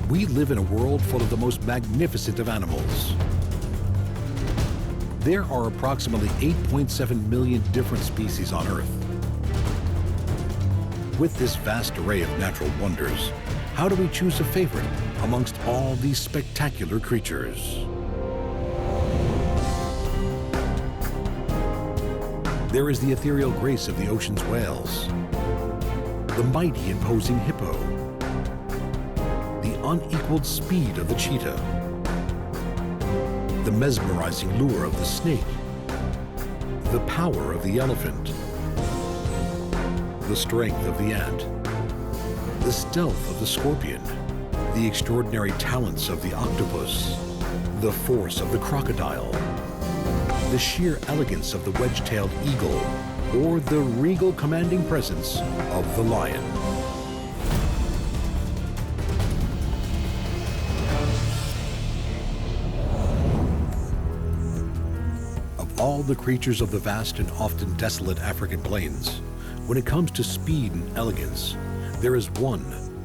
We live in a world full of the most magnificent of animals. There are approximately 8.7 million different species on Earth. With this vast array of natural wonders, how do we choose a favorite amongst all these spectacular creatures? There is the ethereal grace of the ocean's whales, the mighty imposing hippo, the unequaled speed of the cheetah, the mesmerizing lure of the snake, the power of the elephant, the strength of the ant, the stealth of the scorpion, the extraordinary talents of the octopus, the force of the crocodile, the sheer elegance of the wedge-tailed eagle, or the regal commanding presence of the lion. Of all the creatures of the vast and often desolate African plains, when it comes to speed and elegance, there is one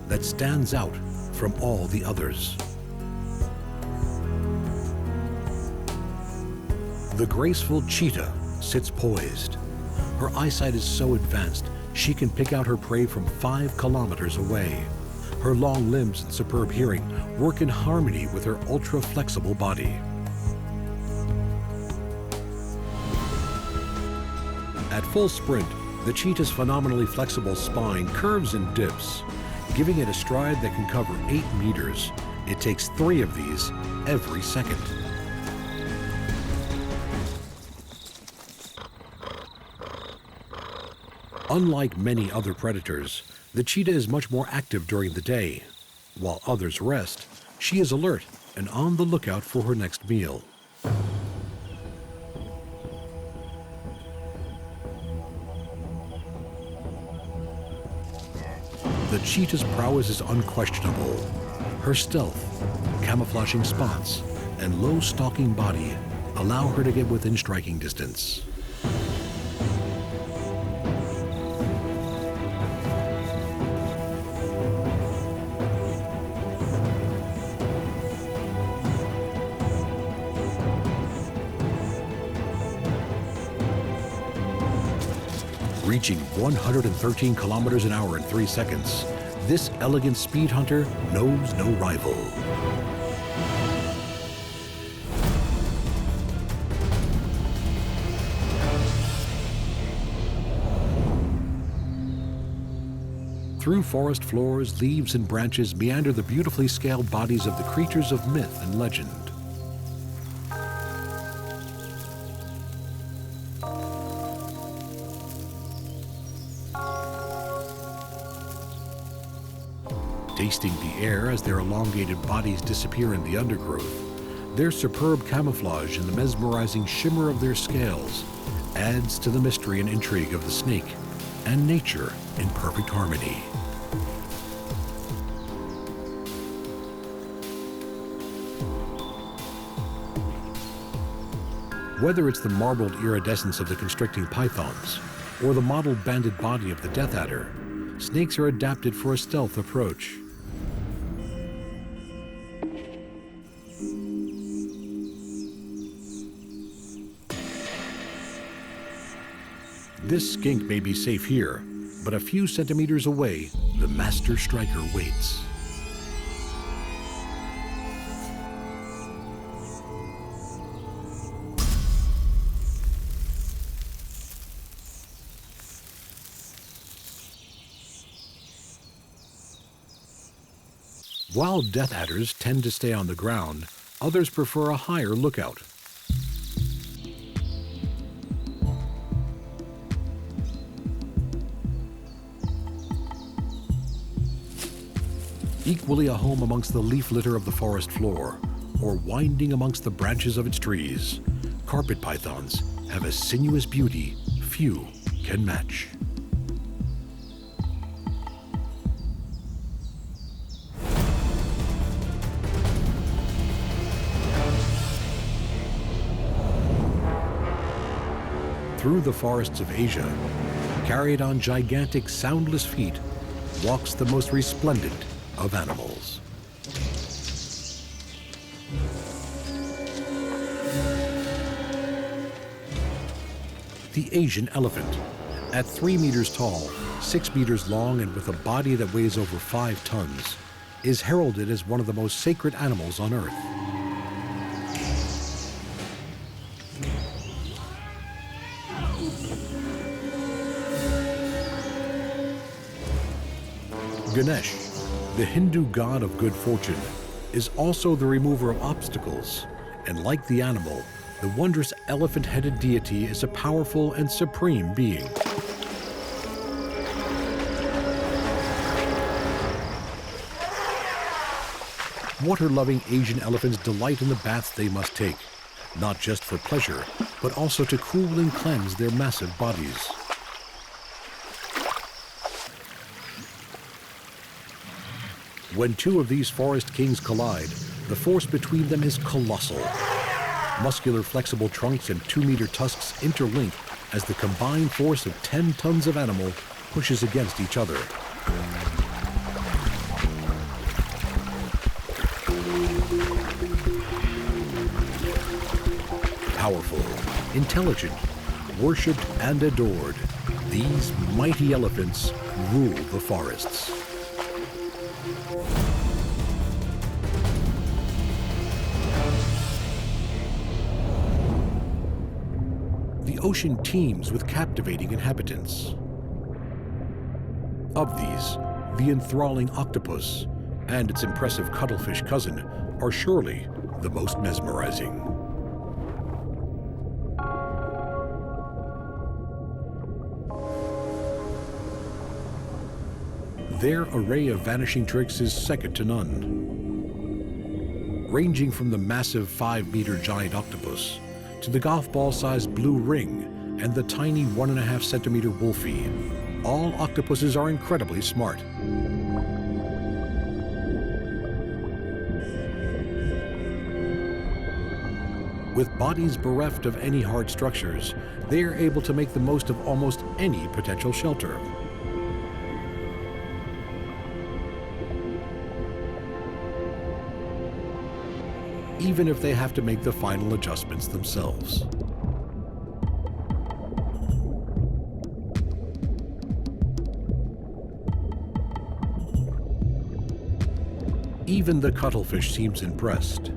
that stands out from all the others. The graceful cheetah sits poised. Her eyesight is so advanced, she can pick out her prey from 5 kilometers away. Her long limbs and superb hearing work in harmony with her ultra-flexible body. At full sprint, the cheetah's phenomenally flexible spine curves and dips, giving it a stride that can cover 8 meters. It takes 3 of these every second. Unlike many other predators, the cheetah is much more active during the day. While others rest, she is alert and on the lookout for her next meal. The cheetah's prowess is unquestionable. Her stealth, camouflaging spots, and low stalking body allow her to get within striking distance. Reaching 113 kilometers an hour in 3 seconds, this elegant speed hunter knows no rival. Through forest floors, leaves and branches meander the beautifully scaled bodies of the creatures of myth and legend. Tasting the air as their elongated bodies disappear in the undergrowth, their superb camouflage and the mesmerizing shimmer of their scales adds to the mystery and intrigue of the snake and nature in perfect harmony. Whether it's the marbled iridescence of the constricting pythons or the mottled banded body of the death adder, snakes are adapted for a stealth approach. This skink may be safe here, but a few centimeters away, the master striker waits. While death adders tend to stay on the ground, others prefer a higher lookout. Equally a home amongst the leaf litter of the forest floor, or winding amongst the branches of its trees, carpet pythons have a sinuous beauty few can match. Through the forests of Asia, carried on gigantic soundless feet, walks the most resplendent of animals. the Asian elephant. At 3 meters tall, 6 meters long, and with a body that weighs over 5 tons, is heralded as one of the most sacred animals on Earth. Ganesh, the Hindu god of good fortune, is also the remover of obstacles, and like the animal, the wondrous elephant-headed deity is a powerful and supreme being. Water-loving Asian elephants delight in the baths they must take, not just for pleasure, but also to cool and cleanse their massive bodies. When two of these forest kings collide, the force between them is colossal. Muscular, flexible trunks and 2-meter tusks interlink as the combined force of 10 tons of animal pushes against each other. Powerful, intelligent, worshipped and adored, these mighty elephants rule the forests. The ocean teems with captivating inhabitants. Of these, the enthralling octopus and its impressive cuttlefish cousin are surely the most mesmerizing. Their array of vanishing tricks is second to none. Ranging from the massive 5-meter giant octopus to the golf ball-sized blue ring and the tiny 1.5-centimeter wolfie, all octopuses are incredibly smart. With bodies bereft of any hard structures, they are able to make the most of almost any potential shelter. Even if they have to make the final adjustments themselves. Even the cuttlefish seems impressed.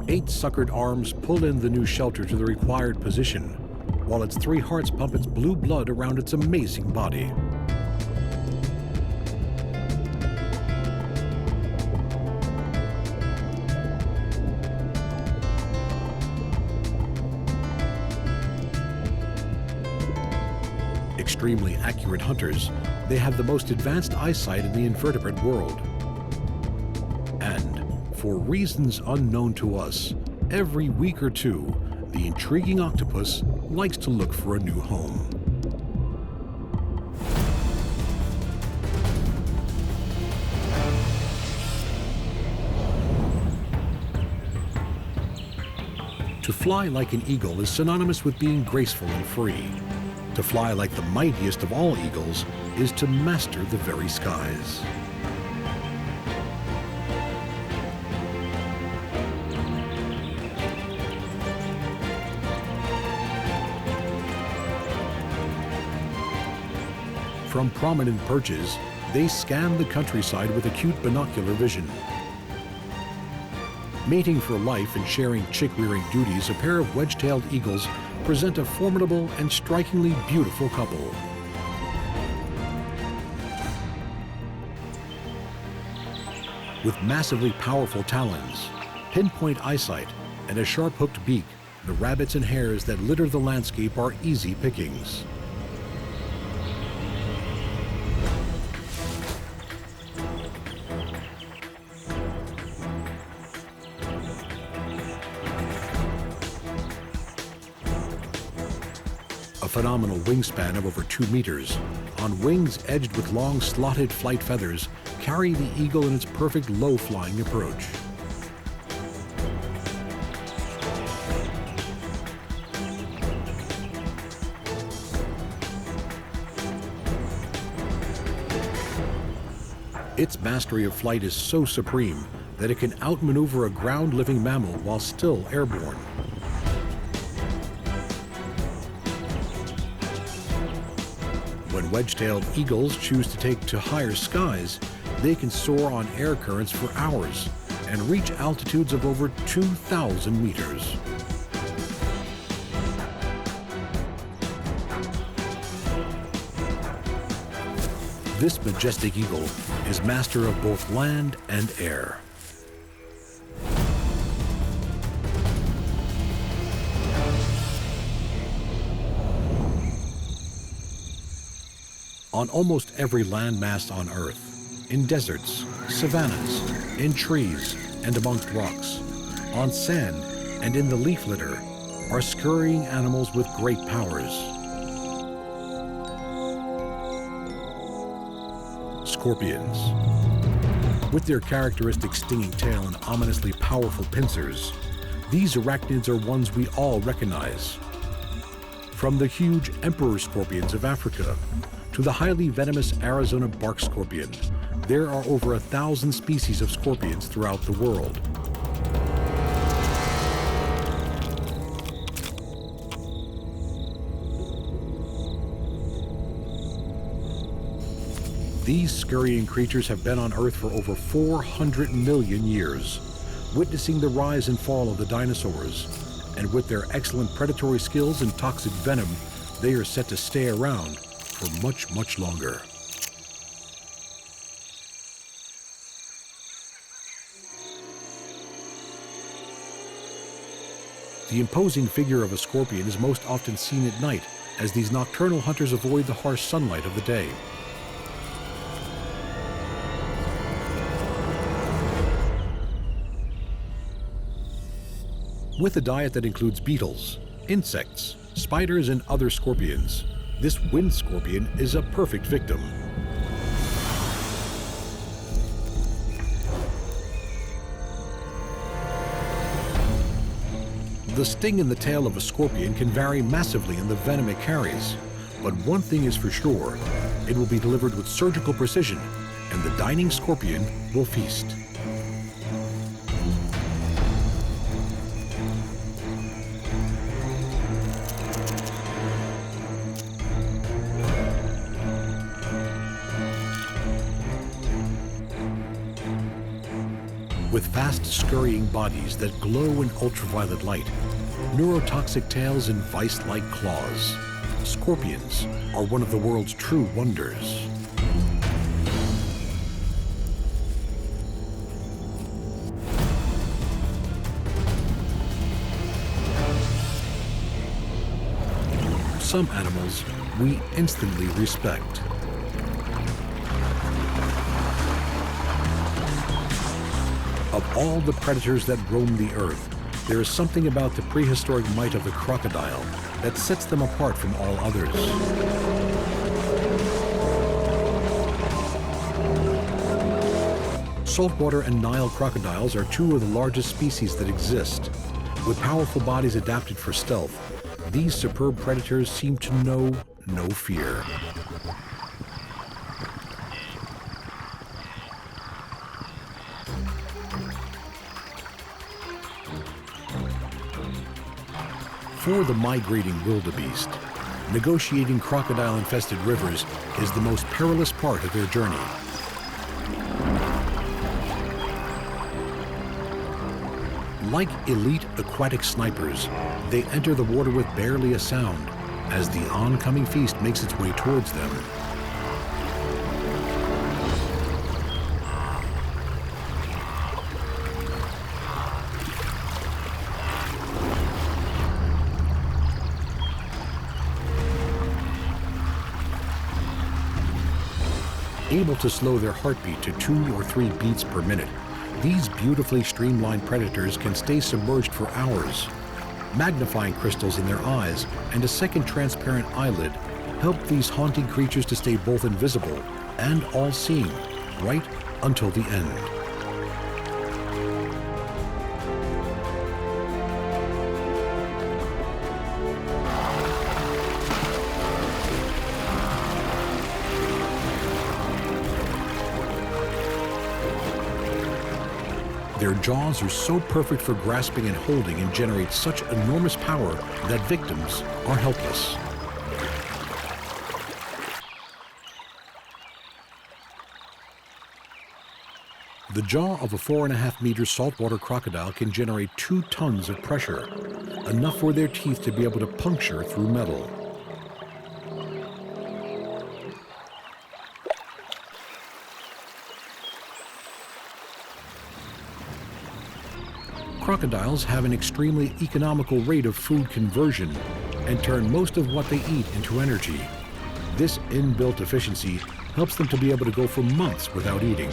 Eight suckered arms pull in the new shelter to the required position, while its 3 hearts pump its blue blood around its amazing body. Extremely accurate hunters, they have the most advanced eyesight in the invertebrate world. And, for reasons unknown to us, every week or two, the intriguing octopus likes to look for a new home. To fly like an eagle is synonymous with being graceful and free. To fly like the mightiest of all eagles is to master the very skies. From prominent perches, they scan the countryside with acute binocular vision. Mating for life and sharing chick-rearing duties, a pair of wedge-tailed eagles present a formidable and strikingly beautiful couple. With massively powerful talons, pinpoint eyesight, and a sharp-hooked beak, the rabbits and hares that litter the landscape are easy pickings. A phenomenal wingspan of over 2 meters, on wings edged with long slotted flight feathers, carry the eagle in its perfect low-flying approach. Its mastery of flight is so supreme that it can outmaneuver a ground-living mammal while still airborne. When wedge-tailed eagles choose to take to higher skies, they can soar on air currents for hours and reach altitudes of over 2,000 meters. This majestic eagle is master of both land and air. On almost every landmass on Earth, in deserts, savannas, in trees and amongst rocks, on sand and in the leaf litter, are scurrying animals with great powers. Scorpions. With their characteristic stinging tail and ominously powerful pincers, these arachnids are ones we all recognize. From the huge emperor scorpions of Africa to the highly venomous Arizona bark scorpion, there are over 1,000 species of scorpions throughout the world. These scurrying creatures have been on Earth for over 400 million years, witnessing the rise and fall of the dinosaurs. And with their excellent predatory skills and toxic venom, they are set to stay around for much, much longer. The imposing figure of a scorpion is most often seen at night, as these nocturnal hunters avoid the harsh sunlight of the day. With a diet that includes beetles, insects, spiders, and other scorpions, this wind scorpion is a perfect victim. The sting in the tail of a scorpion can vary massively in the venom it carries, but one thing is for sure, it will be delivered with surgical precision, and the dining scorpion will feast. With fast scurrying bodies that glow in ultraviolet light, neurotoxic tails and vice-like claws, scorpions are one of the world's true wonders. Some animals we instantly respect. Of all the predators that roam the earth, there is something about the prehistoric might of the crocodile that sets them apart from all others. Saltwater and Nile crocodiles are two of the largest species that exist. With powerful bodies adapted for stealth, these superb predators seem to know no fear. For the migrating wildebeest, negotiating crocodile-infested rivers is the most perilous part of their journey. Like elite aquatic snipers, they enter the water with barely a sound as the oncoming feast makes its way towards them. Able to slow their heartbeat to 2 or 3 beats per minute, these beautifully streamlined predators can stay submerged for hours. Magnifying crystals in their eyes and a second transparent eyelid help these haunting creatures to stay both invisible and all-seeing right until the end. Their jaws are so perfect for grasping and holding and generate such enormous power that victims are helpless. The jaw of a 4.5-meter saltwater crocodile can generate 2 tons of pressure, enough for their teeth to be able to puncture through metal. Crocodiles have an extremely economical rate of food conversion and turn most of what they eat into energy. This inbuilt efficiency helps them to be able to go for months without eating.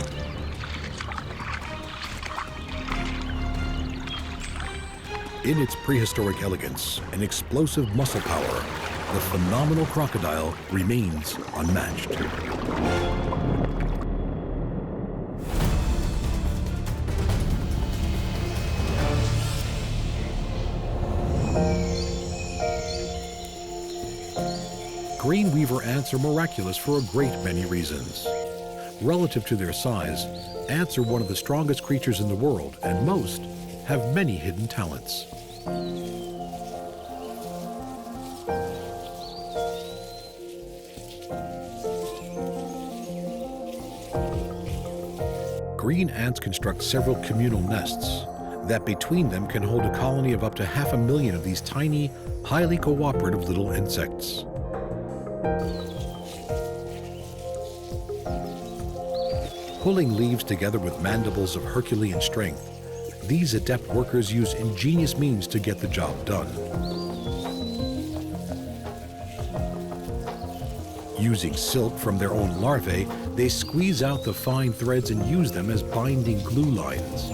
In its prehistoric elegance and explosive muscle power, the phenomenal crocodile remains unmatched. Green weaver ants are miraculous for a great many reasons. Relative to their size, ants are one of the strongest creatures in the world, and most have many hidden talents. Green ants construct several communal nests that between them can hold a colony of up to 500,000 of these tiny, highly cooperative little insects. Pulling leaves together with mandibles of Herculean strength, these adept workers use ingenious means to get the job done. Using silk from their own larvae, they squeeze out the fine threads and use them as binding glue lines.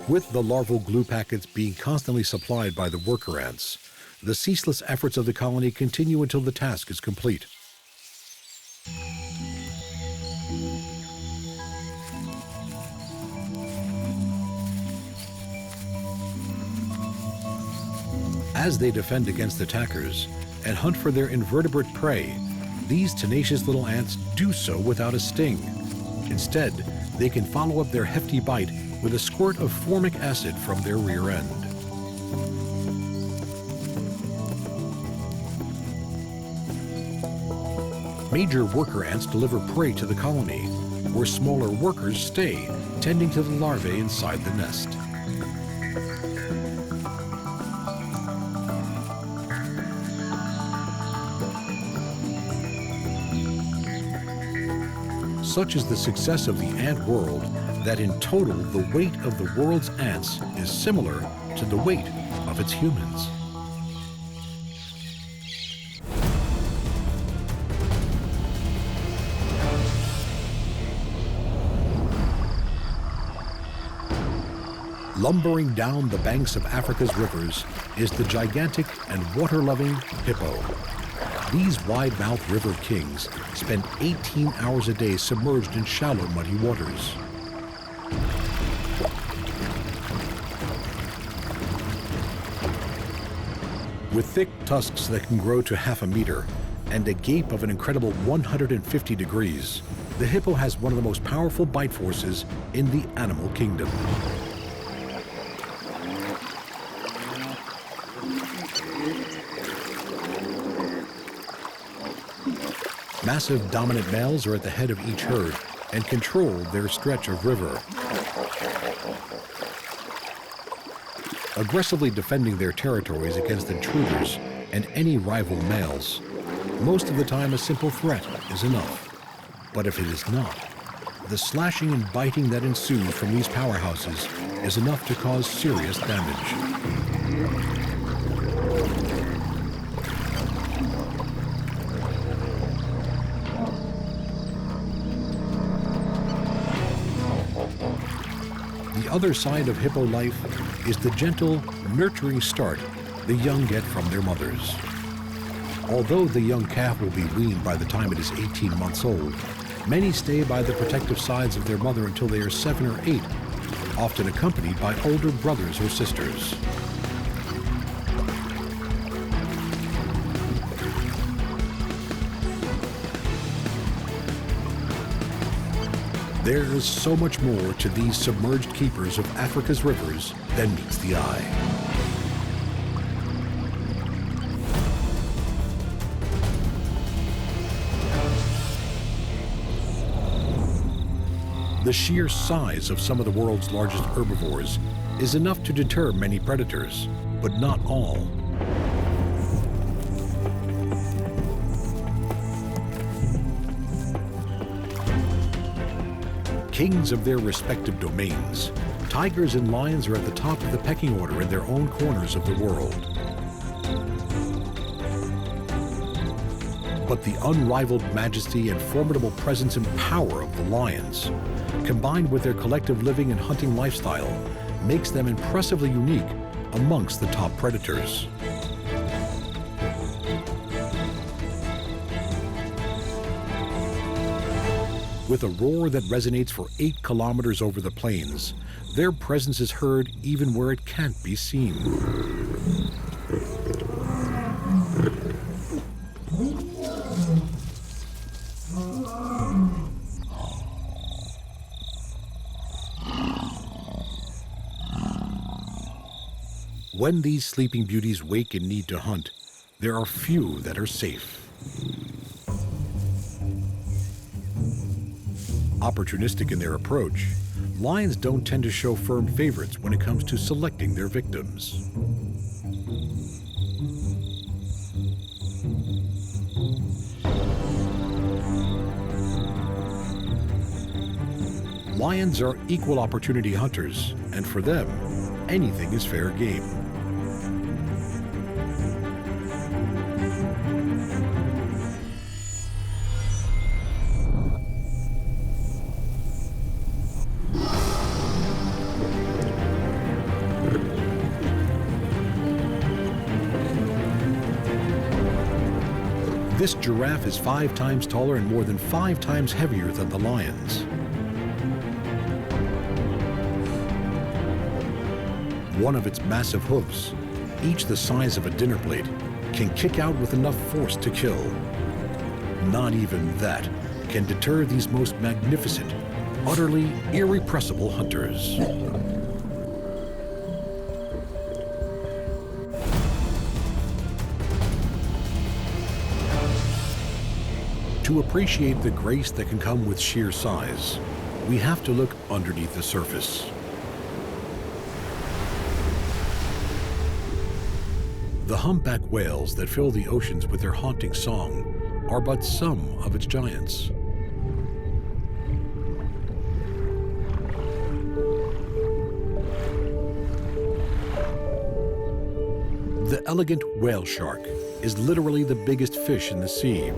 With the larval glue packets being constantly supplied by the worker ants, the ceaseless efforts of the colony continue until the task is complete. As they defend against attackers and hunt for their invertebrate prey, these tenacious little ants do so without a sting. Instead, they can follow up their hefty bite with a squirt of formic acid from their rear end. Major worker ants deliver prey to the colony, where smaller workers stay, tending to the larvae inside the nest. Such is the success of the ant world that in total the weight of the world's ants is similar to the weight of its humans. Lumbering down the banks of Africa's rivers is the gigantic and water-loving hippo. These wide-mouthed river kings spend 18 hours a day submerged in shallow, muddy waters. With thick tusks that can grow to 1/2 meter and a gape of an incredible 150 degrees, the hippo has one of the most powerful bite forces in the animal kingdom. Massive dominant males are at the head of each herd and control their stretch of river. Aggressively defending their territories against intruders and any rival males. Most of the time, a simple threat is enough. But if it is not, the slashing and biting that ensues from these powerhouses is enough to cause serious damage. The other side of hippo life is the gentle, nurturing start the young get from their mothers. Although the young calf will be weaned by the time it is 18 months old, many stay by the protective sides of their mother until they are 7 or 8, often accompanied by older brothers or sisters. There is so much more to these submerged keepers of Africa's rivers than meets the eye. The sheer size of some of the world's largest herbivores is enough to deter many predators, but not all. Kings of their respective domains, tigers and lions are at the top of the pecking order in their own corners of the world. But the unrivaled majesty and formidable presence and power of the lions, combined with their collective living and hunting lifestyle, makes them impressively unique amongst the top predators. With a roar that resonates for 8 kilometers over the plains, their presence is heard even where it can't be seen. When these sleeping beauties wake and need to hunt, there are few that are safe. Opportunistic in their approach, lions don't tend to show firm favorites when it comes to selecting their victims. Lions are equal opportunity hunters, and for them, anything is fair game. This giraffe is 5 times taller and more than 5 times heavier than the lions. One of its massive hooves, each the size of a dinner plate, can kick out with enough force to kill. Not even that can deter these most magnificent, utterly irrepressible hunters. To appreciate the grace that can come with sheer size, we have to look underneath the surface. The humpback whales that fill the oceans with their haunting song are but some of its giants. The elegant whale shark is literally the biggest fish in the sea,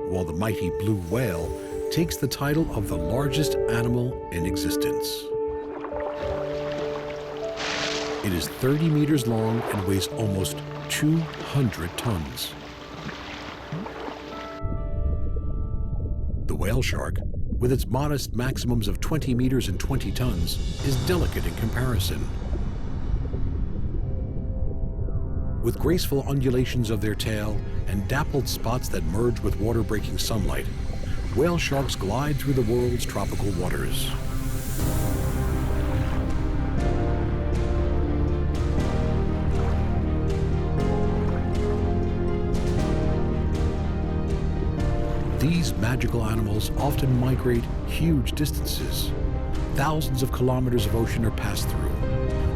while the mighty blue whale takes the title of the largest animal in existence. It is 30 meters long and weighs almost 200 tons. The whale shark, with its modest maximums of 20 meters and 20 tons, is delicate in comparison. With graceful undulations of their tail and dappled spots that merge with water-breaking sunlight, whale sharks glide through the world's tropical waters. These magical animals often migrate huge distances. Thousands of kilometers of ocean are passed through,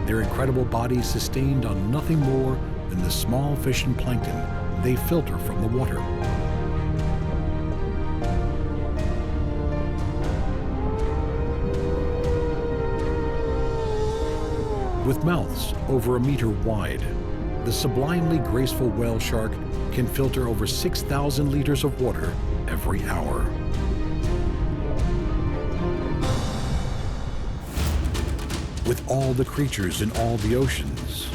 their incredible bodies sustained on nothing more than the small fish and plankton they filter from the water. With mouths over 1 meter wide, the sublimely graceful whale shark can filter over 6,000 liters of water every hour. With all the creatures in all the oceans,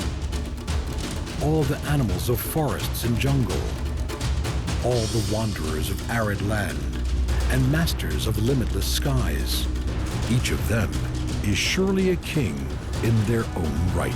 all the animals of forests and jungle, all the wanderers of arid land, and masters of limitless skies, each of them is surely a king in their own right.